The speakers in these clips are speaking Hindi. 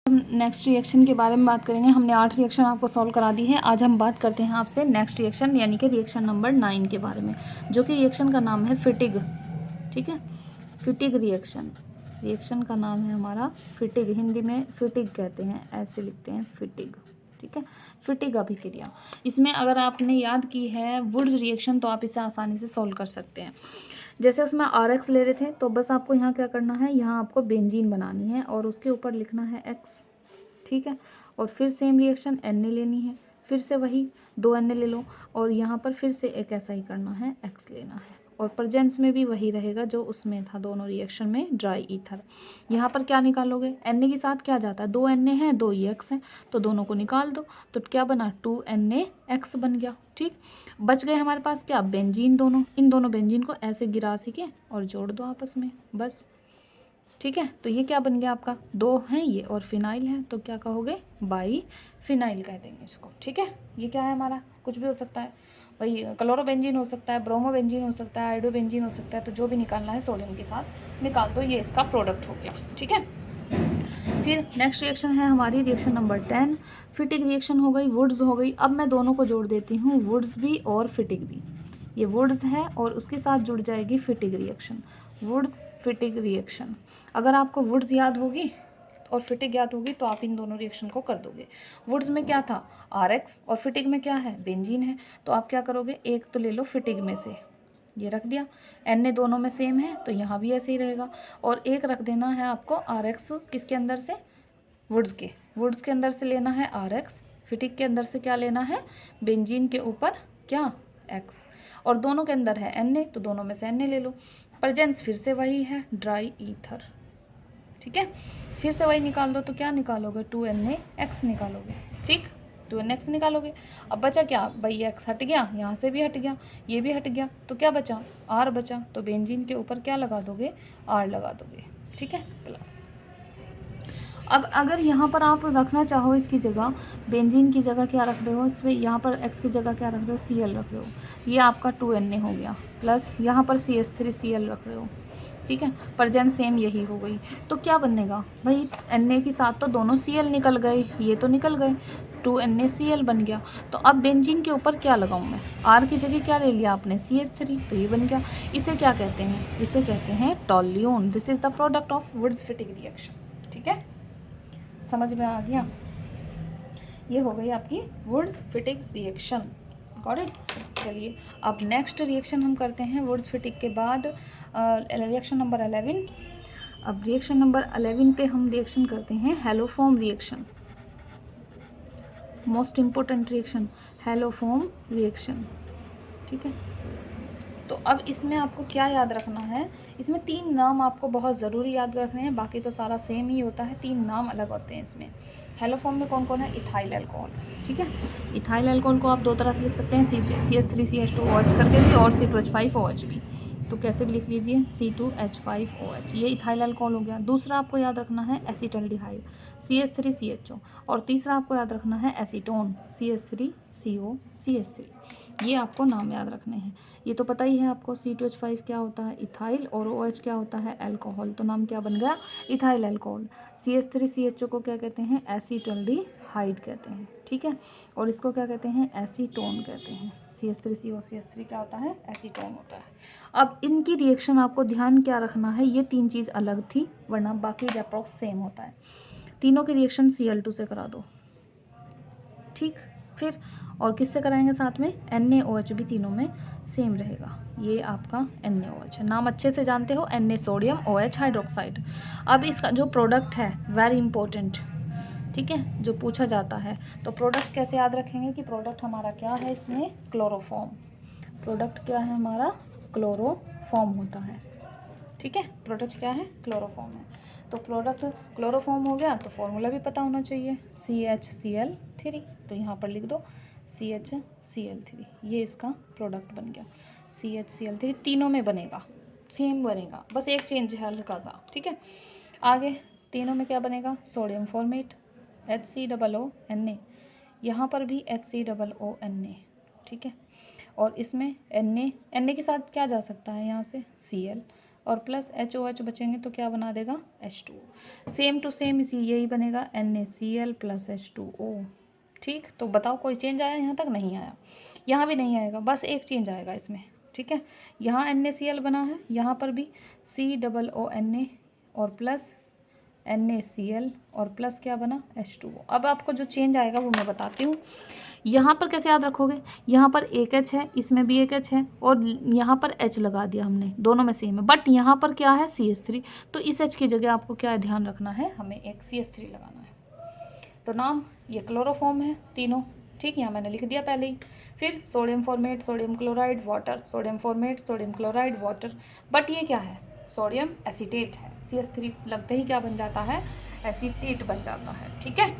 हम नेक्स्ट रिएक्शन के बारे में बात करेंगे। हमने 8 रिएक्शन आपको सॉल्व करा दी है। आज हम बात करते हैं आपसे नेक्स्ट रिएक्शन यानी कि रिएक्शन नंबर 9 के बारे में, जो कि रिएक्शन का नाम है फिटिग। ठीक है, फिटिग रिएक्शन। रिएक्शन का नाम है हमारा फिटिग, हिंदी में फिटिग कहते हैं, ऐसे लिखते हैं फिटिग। ठीक है, फिटिग अभिक्रिया। इसमें अगर आपने याद की है वुड्स रिएक्शन तो आप इसे आसानी से सॉल्व कर सकते हैं। जैसे उसमें RX ले रहे थे तो बस आपको यहाँ क्या करना है, यहाँ आपको बेंजीन बनानी है और उसके ऊपर लिखना है X। ठीक है, और फिर सेम रिएक्शन Na लेनी है, फिर से वही 2 Na ले लो और यहाँ पर फिर से एक ऐसा ही करना है, X लेना है। और प्रेजेंस में भी वही रहेगा जो उसमें था, दोनों रिएक्शन में ड्राई ईथर। यहाँ पर क्या निकालोगे, Na के साथ क्या जाता है, 2 Na है 2 X हैं, तो दोनों को निकाल दो तो क्या बना, 2 NaX बन गया। ठीक, बच गए हमारे पास क्या, बेंजीन। दोनों, इन दोनों बेंजीन को ऐसे गिरा सी के और जोड़ दो आपस में, बस। ठीक है, तो ये क्या बन गया आपका, 2 हैं ये और फिनाइल है, तो क्या कहोगे, बाई फिनाइल कह देंगे इसको। ठीक है, ये क्या है हमारा, कुछ भी हो सकता है, वही क्लोरोबेंजीन हो सकता है, ब्रोमोबेंजीन हो सकता है, आयोडोबेंजीन हो सकता है, तो जो भी निकालना है सोडियम के साथ निकाल दो, ये इसका प्रोडक्ट हो गया। ठीक है, फिर नेक्स्ट रिएक्शन है हमारी रिएक्शन नंबर 10। फिटिग रिएक्शन हो गई, वुड्स हो गई। अब मैं दोनों को जोड़ देती हूँ, वुड्स भी और फिटिग भी। ये वुड्स है और उसके साथ जुड़ जाएगी फिटिग रिएक्शन, वुड्स फिटिग रिएक्शन। अगर आपको वुड्स याद होगी और फिटिग याद होगी तो आप इन दोनों रिएक्शन को कर दोगे। वुड्स में क्या था, RX, और फिटिग में क्या है, बेंजीन है। तो आप क्या करोगे, एक तो ले लो फिटिग में से, ये रख दिया। Na दोनों में सेम है तो यहाँ भी ऐसे ही रहेगा, और एक रख देना है आपको RX किसके अंदर से, वुड्स के अंदर से लेना है RX, फिटिग के अंदर से क्या लेना है, बेंजीन के ऊपर क्या, X, और दोनों के अंदर है Na तो दोनों में से Na ले लो। प्रेजेंस फिर से वही है, ड्राई ईथर। ठीक है, फिर से वही निकाल दो तो क्या निकालोगे, 2 NaX निकालोगे। ठीक, 2 NaX निकालोगे। अब बचा क्या भाई, X हट गया, यहाँ से भी हट गया, ये भी हट गया, तो क्या बचा, R बचा। तो बेंजीन के ऊपर क्या लगा दोगे, R लगा दोगे। ठीक है, प्लस। अब अगर यहाँ पर आप रखना चाहो इसकी जगह, बेंजीन की जगह क्या रख रहे हो, इसमें यहाँ पर X की जगह क्या रख रहे हो, Cl रख रहे हो, ये आपका 2 Na हो गया, प्लस यहाँ पर CH3Cl रख रहे हो। ठीक है, प्रेजेंट सेम यही हो गई, तो क्या बनेगा भाई, Na के साथ तो दोनों Cl निकल गए, ये तो निकल गए, 2 NaCl बन गया। तो अब बेंजीन के ऊपर क्या लगाऊं मैं, R की जगह क्या ले लिया आपने, CH3, तो ये बन गया। इसे क्या कहते हैं, इसे कहते हैं toluene. This is the product of Wurtz Fittig reaction. ठीक है, समझ में आ गया, ये हो गई आपकी woods Fittig reaction. Got it. चलिए अब नेक्स्ट रिएक्शन हम करते हैं वुड्स फिटिग के बाद, रिएक्शन नंबर 11। अब रिएक्शन नंबर 11 पे हम रिएक्शन करते हैं haloform reaction, most important reaction, haloform reaction. ठीक है, तो अब इसमें आपको क्या याद रखना है, इसमें 3 नाम आपको बहुत ज़रूरी याद रखने हैं, बाकी तो सारा सेम ही होता है, 3 नाम अलग होते हैं इसमें। हेलोफॉर्म में कौन कौन है, इथाइल अल्कोहल। ठीक है, इथाइल अल्कोहल को आप 2 तरह से लिख सकते हैं, CH3CH2OH करके भी और C2H5OH भी, तो कैसे भी लिख लीजिए, C2H5OH, ये इथाइल अल्कोहल हो गया। दूसरा आपको याद रखना है एसीटल्डिहाइड, CH3CHO, और तीसरा आपको याद रखना है एसीटोन, CH3COCH3। ये आपको नाम याद रखने हैं। ये तो पता ही है आपको, C2H5 क्या होता है, इथाइल, और OH क्या होता है, अल्कोहल, तो नाम क्या बन गया, इथाइल अल्कोहल। CH3CHO को क्या कहते हैं, एसीटल्डिहाइड कहते हैं। ठीक है, और इसको क्या कहते हैं, एसीटोन कहते हैं। CH3COCH3 क्या होता है, एसीटोन होता है। अब इनकी रिएक्शन आपको ध्यान क्या रखना है, ये 3 चीज़ अलग थी, वरना बाकी अप्रॉक्स सेम होता है। तीनों की रिएक्शन Cl2 से करा दो। ठीक, फिर और किससे कराएंगे साथ में, NaOH भी तीनों में सेम रहेगा, ये आपका NaOH नाम अच्छे से जानते हो, Na सोडियम, OH हाइड्रोक्साइड। अब इसका जो प्रोडक्ट है वेरी इंपॉर्टेंट, ठीक है, जो पूछा जाता है, तो प्रोडक्ट कैसे याद रखेंगे कि प्रोडक्ट हमारा क्या है, इसमें क्लोरोफॉर्म, प्रोडक्ट क्या है हमारा, क्लोरोफॉर्म होता है। ठीक है, प्रोडक्ट क्या है, क्लोरोफॉर्म है। तो प्रोडक्ट क्लोरोफॉर्म हो गया तो फॉर्मूला भी पता होना चाहिए, CHCl3, तो यहाँ पर लिख दो CHCl3, ये इसका प्रोडक्ट बन गया। CHCl3 तीनों में बनेगा, सेम बनेगा, बस एक चेंज है हल्का सा। ठीक है, आगे तीनों में क्या बनेगा, सोडियम फॉर्मेट, HCOO Na, यहाँ पर भी HCOO Na। ठीक है, और इसमें Na के साथ क्या जा सकता है, यहाँ से Cl, और प्लस HOH बचेंगे तो क्या बना देगा H2O। सेम टू सेम इसी यही बनेगा NaCl प्लस H2O। ठीक, तो बताओ कोई चेंज आया यहाँ तक? नहीं आया, यहाँ भी नहीं आएगा, बस एक चेंज आएगा इसमें। ठीक है, यहाँ NaCl बना है, यहाँ पर भी COONA और प्लस NaCl और प्लस क्या बना H2O। अब आपको जो चेंज आएगा वो मैं बताती हूँ। यहाँ पर कैसे याद रखोगे, यहाँ पर एक H है, इसमें भी एक H है और यहाँ पर H लगा दिया हमने, दोनों में सेम है, बट यहाँ पर क्या है CH3, तो इस H की जगह आपको क्या ध्यान रखना है, हमें एक CH3 लगाना है। तो नाम ये क्लोरोफॉर्म है तीनों। ठीक, यहाँ मैंने लिख दिया पहले ही। फिर sodium format, sodium chloride, water, sodium format, sodium chloride, water, but ये क्या है, सोडियम एसीटेट है। CH3 लगते ही क्या बन जाता है, एसीटेट बन जाता है। ठीक है,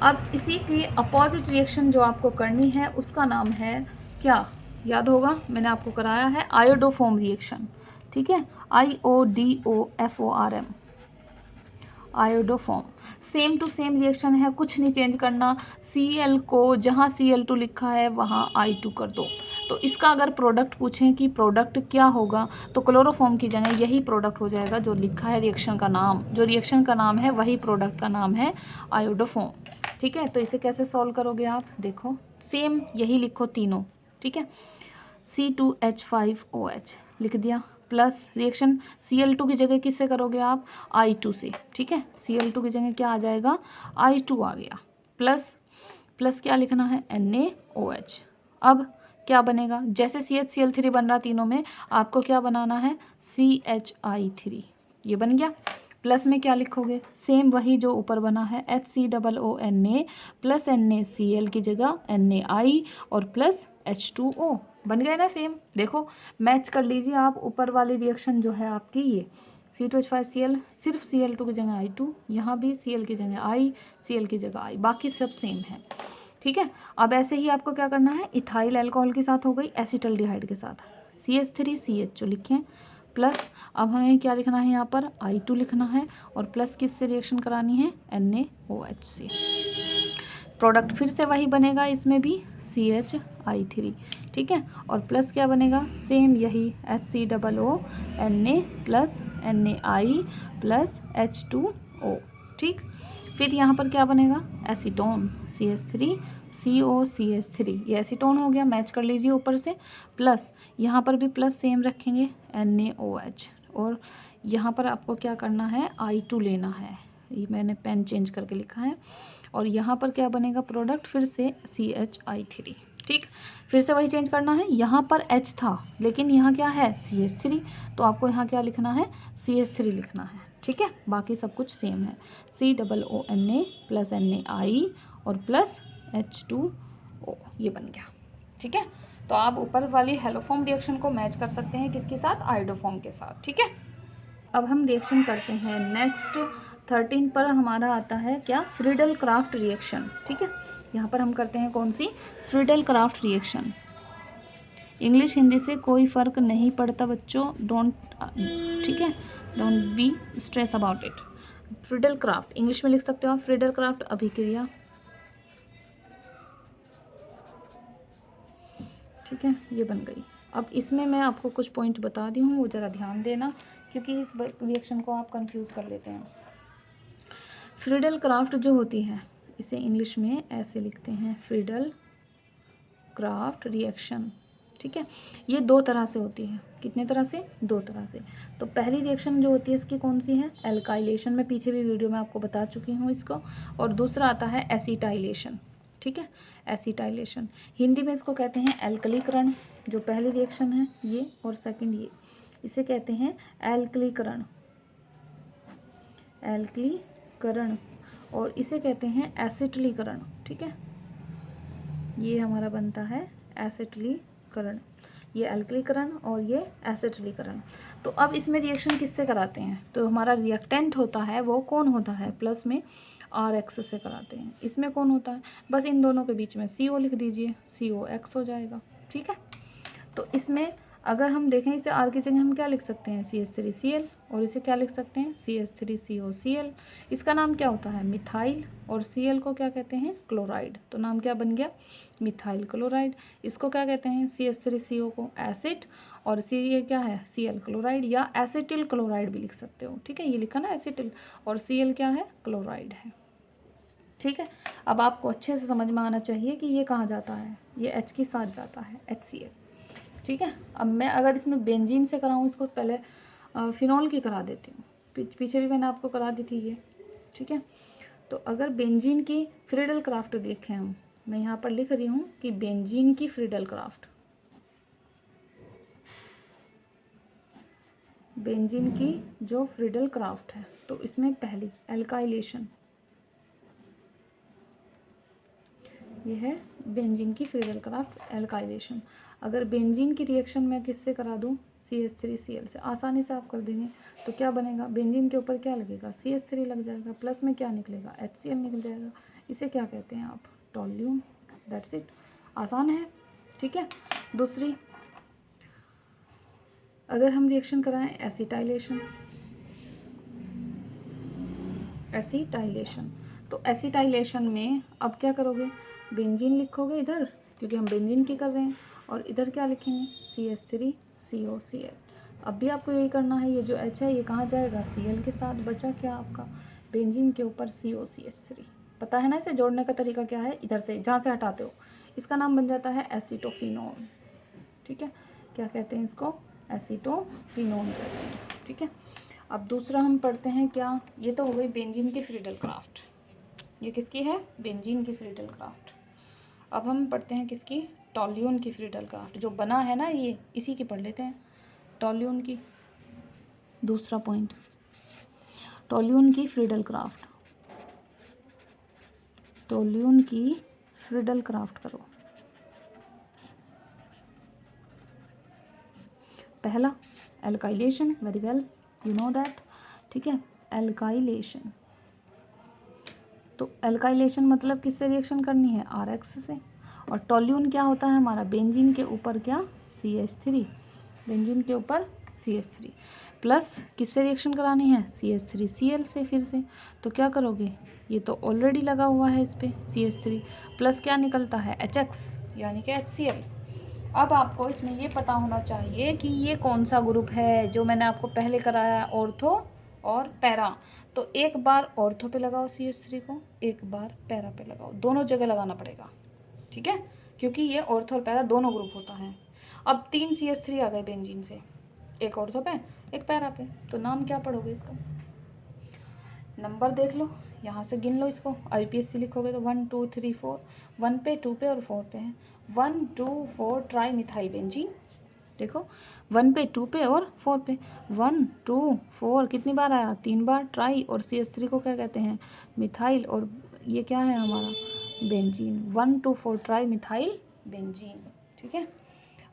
अब इसी की अपोजिट रिएक्शन जो आपको करनी है उसका नाम है क्या, याद होगा मैंने आपको कराया है आयोडोफॉर्म रिएक्शन। ठीक है, IODOFORM, iodoform. Same to same reaction है, कुछ नहीं चेंज करना। Cl को जहाँ Cl2 लिखा है वहाँ I2 कर दो। तो इसका अगर प्रोडक्ट पूछें कि प्रोडक्ट क्या होगा, तो क्लोरोफॉर्म की जगह यही प्रोडक्ट हो जाएगा जो लिखा है रिएक्शन का नाम, जो रिएक्शन का नाम है वही प्रोडक्ट का नाम है आयोडोफॉर्म। ठीक है, तो इसे कैसे सॉल्व करोगे आप, देखो सेम यही लिखो तीनों। ठीक है, C2H5OH लिख दिया, प्लस रिएक्शन Cl2 की जगह किससे करोगे आप, I2 से। ठीक है, Cl2 की जगह क्या आ जाएगा, I2 आ गया, प्लस प्लस क्या लिखना है NaOH। अब क्या बनेगा, जैसे CHCl3 बन रहा तीनों में, आपको क्या बनाना है CHI3, ये बन गया। प्लस में क्या लिखोगे, सेम वही जो ऊपर बना है HCOONA प्लस NaCl की जगह NaI और प्लस H2O, बन गया ना सेम। देखो मैच कर लीजिए आप, ऊपर वाली रिएक्शन जो है आपकी ये C2H5Cl, सिर्फ Cl2 की जगह I2, यहाँ भी Cl की जगह I, Cl की जगह I, बाकी सब सेम है। ठीक है, अब ऐसे ही आपको क्या करना है, इथाइल अल्कोहल के साथ हो गई, एसिटल्डिहाइड के साथ CH3CH जो लिखें, प्लस अब हमें क्या लिखना है, यहाँ पर I2 लिखना है और प्लस किससे रिएक्शन करानी है, NaOH से। प्रोडक्ट फिर से वही बनेगा, इसमें भी CHI3। ठीक है, और प्लस क्या बनेगा, सेम यही HCOONA plus NaI plus H2O। ठीक, फिर यहाँ पर क्या बनेगा, एसीटोन CH3COCH3, ये एसीटोन हो गया, मैच कर लीजिए ऊपर से। प्लस यहाँ पर भी प्लस सेम रखेंगे NaOH, और यहाँ पर आपको क्या करना है, I2 लेना है, ये मैंने पेन चेंज करके लिखा है। और यहाँ पर क्या बनेगा प्रोडक्ट, फिर से CHI3। ठीक, फिर से वही चेंज करना है, यहाँ पर H था लेकिन यहाँ क्या है CH3, तो आपको यहाँ क्या लिखना है, CH3 लिखना है। ठीक है, बाकी सब कुछ सेम है, COONA प्लस NaI और प्लस H2O, ये बन गया। ठीक है, तो आप ऊपर वाली हेलोफॉर्म रिएक्शन को मैच कर सकते हैं किसके साथ, आयोडोफॉर्म के साथ। ठीक है, अब हम रिएक्शन करते हैं नेक्स्ट 13 पर हमारा आता है क्या, फ्रीडल क्राफ्ट रिएक्शन। ठीक है, यहाँ पर हम करते हैं कौन सी, Friedel Crafts reaction. English Hindi से कोई फ़र्क नहीं पड़ता बच्चों, डोंट, ठीक है, don't be stress about it. Friedel Crafts English में लिख सकते हो आप, फ्रीडल क्राफ्ट अभिक्रिया। ठीक है, ये बन गई। अब इसमें मैं आपको कुछ पॉइंट बता दी हूँ, वो ज़रा ध्यान देना, क्योंकि इस रिएक्शन को आप कंफ्यूज कर लेते हैं। फ्रीडल क्राफ्ट जो होती है, इसे इंग्लिश में ऐसे लिखते हैं, फ्रीडल क्राफ्ट रिएक्शन। ठीक है, ये दो तरह से होती है, कितने तरह से, दो तरह से। तो पहली रिएक्शन जो होती है इसकी कौन सी है, एल्काइलेशन, मैं पीछे भी वीडियो में आपको बता चुकी हूँ इसको। और दूसरा आता है एसिटाइलेशन। ठीक है, एसिटाइलेशन, हिंदी में इसको कहते हैं एल्कलीकरण, जो पहली रिएक्शन है ये, और सेकंड ये, इसे कहते हैं एल्कलीकरण, एल्कलीकरण, और इसे कहते हैं एसिटिलीकरण। ठीक है, ये हमारा बनता है एसिटिलीकरण, ये एल्कलीकरण और ये एसिटिलीकरण। तो अब इसमें रिएक्शन किससे कराते हैं, तो हमारा रिएक्टेंट होता है वो कौन होता है, प्लस में RX से कराते हैं। इसमें कौन होता है, बस इन दोनों के बीच में CO लिख दीजिए, COX हो जाएगा। ठीक है, तो इसमें अगर हम देखें, इसे R की जगह हम क्या लिख सकते हैं, CH3Cl, और इसे क्या लिख सकते हैं, CH3COCl। इसका नाम क्या होता है, मिथाइल, और Cl को क्या कहते हैं, क्लोराइड, तो नाम क्या बन गया, मिथाइल क्लोराइड। इसको क्या कहते हैं, CH3CO को एसिड, और ये क्या है Cl क्लोराइड, या एसिटिल क्लोराइड भी लिख सकते हो, ठीक है। ये लिखा ना एसिटिल, और Cl क्या है, क्लोराइड है, ठीक है। अब आपको अच्छे से समझ में आना चाहिए कि ये कहाँ जाता है, ये H के साथ जाता है, HCl, ठीक है। अब मैं अगर इसमें बेंजीन से कराऊँ इसको, पहले फिनॉल की करा देती हूँ, पीछे भी मैंने आपको करा दी थी ये, ठीक है। तो अगर बेंजीन की फ्रीडल क्राफ्ट लिखें हम, मैं यहाँ पर लिख रही हूँ कि बेंजीन की फ्रीडल क्राफ्ट, बेंजीन की जो फ्रीडल क्राफ्ट है, तो इसमें पहली एल्काइलेशन, ये है बेंजीन की फ्रीडल क्राफ्ट एल्काइलेशन। अगर बेंजीन की रिएक्शन मैं किससे करा दूँ, CH3Cl से, आसानी से आप कर देंगे। तो क्या बनेगा, बेंजीन के ऊपर क्या लगेगा, CH3 लग जाएगा, प्लस में क्या निकलेगा, HCl निकल जाएगा। इसे क्या कहते हैं आप, टोल्यून। दैट्स इट, आसान है, ठीक है। दूसरी, अगर हम रिएक्शन कराएं एसिटाइलेशन, एसिटाइलेशन, तो एसिटाइलेशन में अब क्या करोगे, बेंजीन लिखोगे इधर, क्योंकि हम बेंजीन की कर रहे हैं, और इधर क्या लिखेंगे, CH3COCl। अब भी आपको यही करना है, ये जो H है ये कहाँ जाएगा, Cl के साथ, बचा क्या आपका, बेंजीन के ऊपर COCH3। पता है ना इसे जोड़ने का तरीका क्या है, इधर से जहाँ से हटाते हो, इसका नाम बन जाता है एसीटोफिनोन, ठीक है। क्या कहते हैं इसको, एसीटोफिनोन कहते हैं, ठीक है। अब दूसरा हम पढ़ते हैं क्या, ये तो हो गई बेंजीन की फ्रीडल क्राफ्ट, ये किसकी है, बेंजीन की फ्रीडल क्राफ्ट। अब हम पढ़ते हैं किसकी, टोल्यून की फ्रीडल क्राफ्ट, जो बना है ना ये, इसी की पढ़ लेते हैं, टोल्यून की। दूसरा पॉइंट, टोल्यून की फ्रीडल क्राफ्ट, टोल्यून की फ्रीडल क्राफ्ट करो। पहला alkylation, very well you know that, ठीक है, एल्काइलेशन। तो एल्काइलेशन मतलब किससे रिएक्शन करनी है, RX से। और टोल्यून क्या होता है हमारा, बेंजीन के ऊपर क्या, CH3, बेंजीन के ऊपर CH3, प्लस किससे रिएक्शन करानी है, CH3Cl से फिर से। तो क्या करोगे, ये तो ऑलरेडी लगा हुआ है इस पर CH3, प्लस क्या निकलता है, HX, यानी कि HCl। अब आपको इसमें ये पता होना चाहिए कि ये कौन सा ग्रुप है, जो मैंने आपको पहले कराया ऑर्थो और पैरा। तो एक बार ऑर्थो पे लगाओ CH3 को, एक बार पैरा पे लगाओ, दोनों जगह लगाना पड़ेगा, ठीक है, क्योंकि ये ऑर्थो और पैरा दोनों ग्रुप होता है। अब 3 CH3 आ गए बेंजीन से, एक ऑर्थो पे एक पैरा पे, तो नाम क्या पढ़ोगे इसका, नंबर देख लो, यहाँ से गिन लो इसको, IPSC लिखोगे तो 1 2 3 4, 1 पे 2 पे और 4 पे है, 1 2 4 ट्राई मिथाइल बेंजीन। देखो 1 पे 2 पे और 4 पे, 1 2 4 कितनी बार आया, 3 बार, ट्राई, और CH3 को क्या कहते हैं, मिथाइल, और ये क्या है हमारा, बेंजीन। 1 2 4 ट्राई मिथाइल बेंजीन, ठीक है।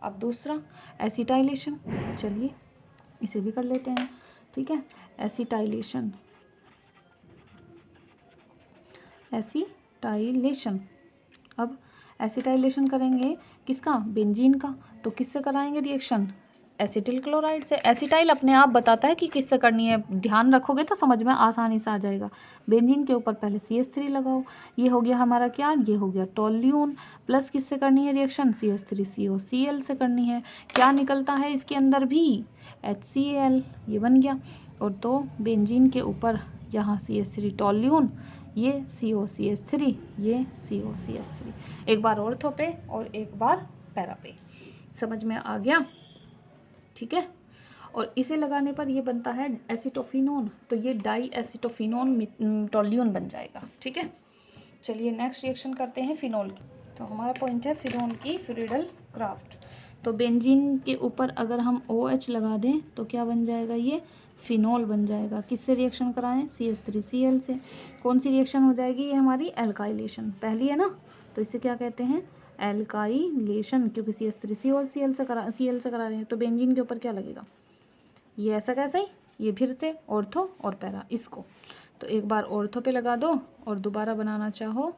अब दूसरा एसिटाइलेशन, चलिए इसे भी कर लेते हैं, ठीक है। एसिटाइलेशन, एसिटाइलेशन, अब एसिटाइलेशन करेंगे किसका, बेंजीन का, तो किससे कराएंगे रिएक्शन, एसिटिल क्लोराइड से। एसिटाइल अपने आप बताता है कि किससे करनी है, ध्यान रखोगे तो समझ में आसानी से आ जाएगा। बेंजीन के ऊपर पहले CH3 लगाओ, ये हो गया हमारा क्या, ये हो गया टोल्यून, प्लस किससे करनी है रिएक्शन, CH3COCl से करनी है। क्या निकलता है इसके अंदर भी, HCl, ये बन गया। और तो बेंजीन के ऊपर यहाँ CH3 टोल्यून, ये COCH3, ये COCH3, एक बार ऑर्थो पे और एक बार पैरा पे, समझ में आ गया, ठीक है। और इसे लगाने पर ये बनता है एसिटोफिनोन, तो ये डाई एसिटोफिनोन टोल्यून बन जाएगा, ठीक है। चलिए नेक्स्ट रिएक्शन करते हैं फिनोल की। तो हमारा पॉइंट है फिनोल की फ्रीडल क्राफ्ट। तो बेंजीन के ऊपर अगर हम OH लगा दें तो क्या बन जाएगा, ये फिनोल बन जाएगा। किससे रिएक्शन कराएं, CH3Cl से। कौन सी रिएक्शन हो जाएगी, ये हमारी एल्काइलेशन, पहली है ना, तो इसे क्या कहते हैं, एल्काइलेशन, क्योंकि CH3COCl से करा रहे हैं। तो बेंजीन के ऊपर क्या लगेगा, ये ऐसा कैसे ही, ये फिर से ऑर्थो और पैरा, इसको तो एक बार ऑर्थो पे लगा दो, और दोबारा बनाना चाहो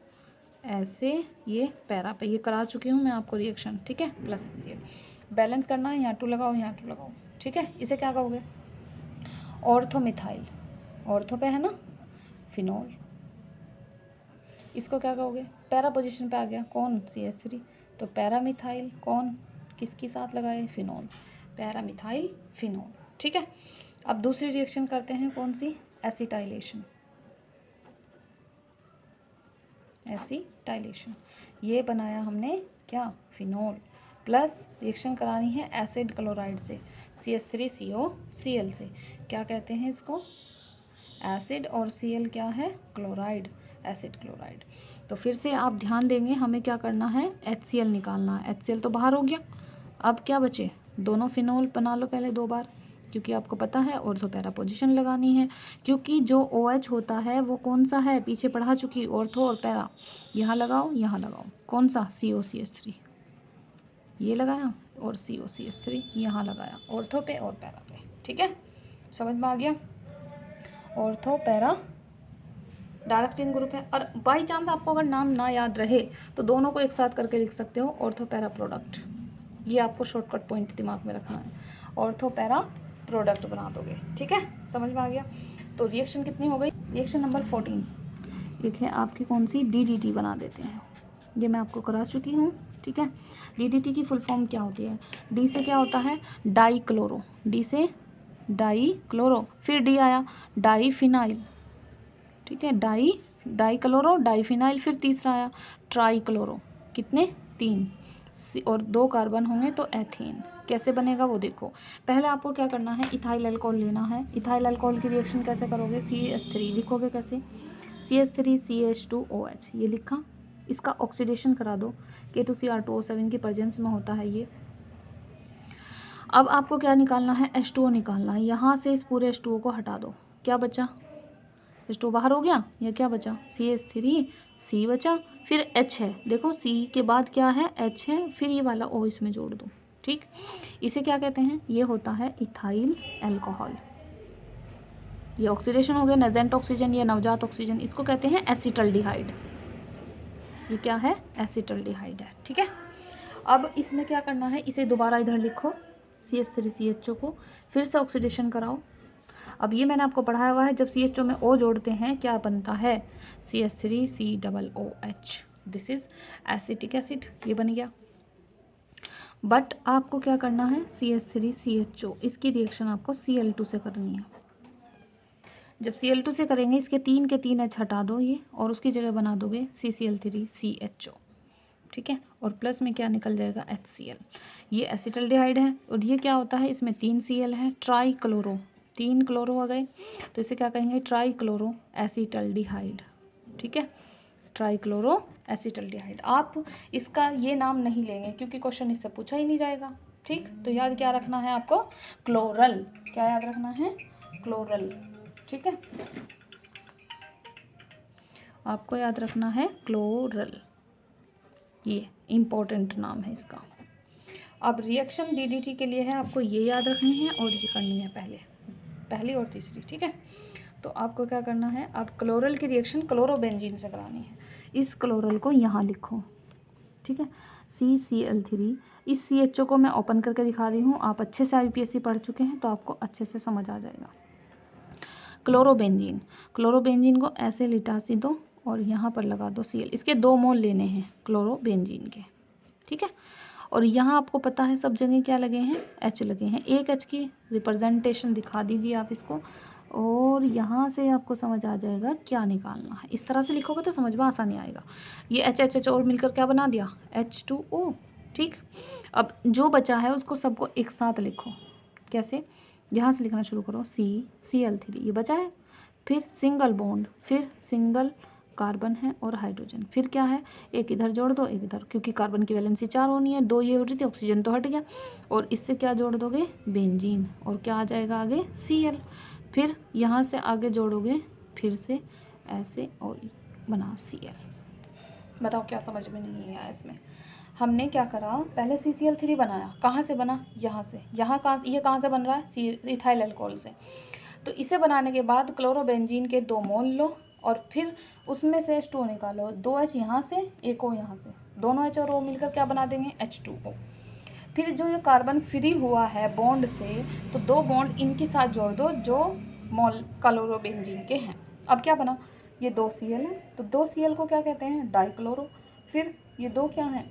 ऐसे ये पैरा पे, ये करा चुकी हूँ मैं आपको रिएक्शन, ठीक है, प्लस HCl। बैलेंस करना है, यहाँ 2 लगाओ, यहाँ 2 लगाओ, ठीक है। इसे क्या कहोगे, ऑर्थो मिथाइल, ऑर्थो पे है ना फिनोल, इसको क्या कहोगे, पैरा पोजीशन पे आ गया कौन, CH3, तो पैरा मिथाइल, कौन, किसके साथ लगाए, फिनोल। Para-methyl phenol. ठीक है, अब दूसरी रिएक्शन करते हैं, कौन सी? एसिटाइलेशन। एसिटाइलेशन, ये बनाया हमने क्या? फिनोल, प्लस रिएक्शन करानी है एसिड क्लोराइड से, CH3COCl से। क्या कहते हैं इसको? एसिड, और Cl क्या है? Chloride, acid chloride. तो फिर से आप ध्यान देंगे, हमें क्या करना है? HCl निकालना है। HCl तो बाहर हो गया, अब क्या बचे? दोनों फिनोल बना लो पहले 2 बार, क्योंकि आपको पता है ऑर्थो पैरा पोजीशन लगानी है, क्योंकि जो OH होता है वो कौन सा है? पीछे पढ़ा चुकी, ऑर्थो और पैरा। यहाँ लगाओ, यहाँ लगाओ, कौन सा? COCH3, ये लगाया, और COCH3 यहाँ लगाया, ऑर्थो पे और पैरा पे। ठीक है, समझ में आ गया? Ortho para direct chain group है। और बाई चांस आपको अगर नाम ना याद रहे तो दोनों को एक साथ करके लिख सकते हो, ऑर्थो पैरा प्रोडक्ट। ये आपको शॉर्टकट पॉइंट दिमाग में रखना है, ऑर्थो पैरा प्रोडक्ट बना दोगे। ठीक है, समझ में आ गया? तो रिएक्शन कितनी हो गई? रिएक्शन नंबर 14 लिखे आपकी, कौन सी? DDT बना देते हैं, ये मैं आपको करा चुकी हूँ। ठीक है, DDT की फुल फॉर्म क्या होती है? डी से क्या होता है? डाई क्लोरो, डी से डाई क्लोरो, फिर डी आया डाई फिनाइल। ठीक है, डाई क्लोरो, डाई फिनाइल, फिर तीसरा आया ट्राई क्लोरो। कितने? 3, और 2 कार्बन होंगे तो एथेन। कैसे बनेगा वो देखो। पहले आपको क्या करना है? इथाइल अल्कोहल लेना है। इथाइल अल्कोहल की रिएक्शन कैसे करोगे? CH3 लिखोगे कैसे? CH3CH2OH, ये लिखा। इसका ऑक्सीडेशन करा दो, K2Cr2O7 की प्रेजेंस में होता है ये। अब आपको क्या निकालना है? H2O निकालना है। यहाँ से इस पूरे H2O को हटा दो, क्या बचा? H2O बाहर हो गया, या क्या बचा? CH3C बचा, फिर H है, देखो C के बाद क्या है? H है, फिर ये वाला O इसमें जोड़ दो। ठीक, इसे क्या कहते हैं? ये होता है इथाइल अल्कोहल। ये ऑक्सीडेशन हो गया, नेजेंट ऑक्सीजन, ये नवजात ऑक्सीजन, इसको कहते हैं एसिटल्डिहाइड। ये क्या है? एसिटल्डिहाइड है। ठीक है, अब इसमें क्या करना है? इसे दोबारा इधर लिखो, CH3CHO को फिर से ऑक्सीडेशन कराओ। अब ये मैंने आपको पढ़ाया हुआ है, जब CHO में O जोड़ते हैं क्या बनता है? CH3COOH, this is acetic acid, ये बन गया। बट आपको क्या करना है? CH3CHO, इसकी रिएक्शन आपको Cl2 से करनी है। जब Cl2 से करेंगे, इसके 3 के 3 H हटा दो ये, और उसकी जगह बना दोगे CCl3CHO। ठीक है, और प्लस में क्या निकल जाएगा? HCl। ये एसिटल्डिहाइड है, और ये क्या होता है? इसमें 3 Cl है, ट्राई क्लोरो, 3 क्लोरो आ गए, तो इसे क्या कहेंगे? Try chloro acetaldehyde. ठीक है, ट्राई क्लोरो एसिटल्डिहाइड। आप इसका ये नाम नहीं लेंगे, क्योंकि क्वेश्चन इससे पूछा ही नहीं जाएगा। ठीक, तो याद क्या रखना है आपको? क्लोरल। क्या याद रखना है? क्लोरल। ठीक है, आपको याद रखना है क्लोरल, ये इम्पोर्टेंट नाम है इसका। अब रिएक्शन DDT के लिए है, आपको ये याद रखनी है और ये करनी है पहली और तीसरी। ठीक है, तो आपको क्या करना है? अब क्लोरल की रिएक्शन क्लोरोबेंजीन से करानी है। इस क्लोरल को यहाँ लिखो। ठीक है, CCl3, इस CHO को मैं ओपन करके दिखा रही हूँ, आप अच्छे से IUPAC पढ़ चुके हैं तो आपको अच्छे से समझ आ जाएगा। क्लोरोबेंजीन, क्लोरोबेंजीन को ऐसे लिटा सी दो और यहाँ पर लगा दो Cl। इसके 2 मोल लेने हैं क्लोरोबेंजीन के। ठीक है, और यहाँ आपको पता है सब जगह क्या लगे हैं? H लगे हैं। एक H की रिप्रेजेंटेशन दिखा दीजिए आप इसको, और यहाँ से आपको समझ आ जाएगा क्या निकालना है। इस तरह से लिखोगे तो समझ में आसानी आएगा। ये H और मिलकर क्या बना दिया? H2O। ठीक, अब जो बचा है उसको सबको एक साथ लिखो। कैसे? यहाँ से लिखना शुरू करो, CCl3, ये बचा है, फिर सिंगल बॉन्ड, फिर सिंगल कार्बन है और हाइड्रोजन, फिर क्या है? एक इधर जोड़ दो, एक इधर, क्योंकि कार्बन की वैलेंसी 4 होनी है, 2 ये हो रही थी, ऑक्सीजन तो हट गया, और इससे क्या जोड़ दोगे? बेंजीन, और क्या आ जाएगा आगे? Cl। फिर यहाँ से आगे जोड़ोगे फिर से ऐसे और बना Cl। बताओ क्या समझ में नहीं आया इसमें? हमने क्या करा? पहले CCl3 बनाया, कहाँ से बना? यहाँ से। यहाँ कहाँ? ये कहाँ से बन रहा है? इथाइल अल्कोहल से। तो इसे बनाने के बाद क्लोरोबेंजीन के 2 मोल लो, और फिर उसमें से H2O निकालो, 2 H यहाँ से, एक O यहाँ से, दोनों H और O मिलकर क्या बना देंगे? H2O। फिर जो ये कार्बन फ्री हुआ है बॉन्ड से, तो 2 बॉन्ड इनके साथ जोड़ दो जो मोल क्लोरोबेंजीन के हैं। अब क्या बना? ये 2 Cl है, तो 2 Cl को क्या कहते हैं? डाइक्लोरो। फिर ये 2 क्या हैं?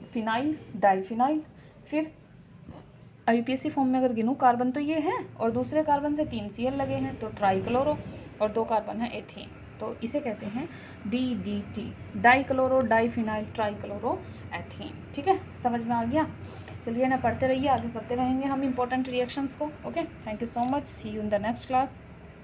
Phenyl, diphenyl. फिर IUPAC फॉर्म में अगर गिनूँ, कार्बन तो ये है और दूसरे कार्बन से 3 Cl लगे हैं तो ट्राईक्लोरो, और 2 कार्बन है एथीन, तो इसे कहते हैं DDT, dichloro diphenyl trichloro ethene. ठीक है, समझ में आ गया। चलिए ना, पढ़ते रहिए, आगे करते रहेंगे हम इंपॉर्टेंट रिएक्शंस को। Okay, thank you so much, see you in the next class.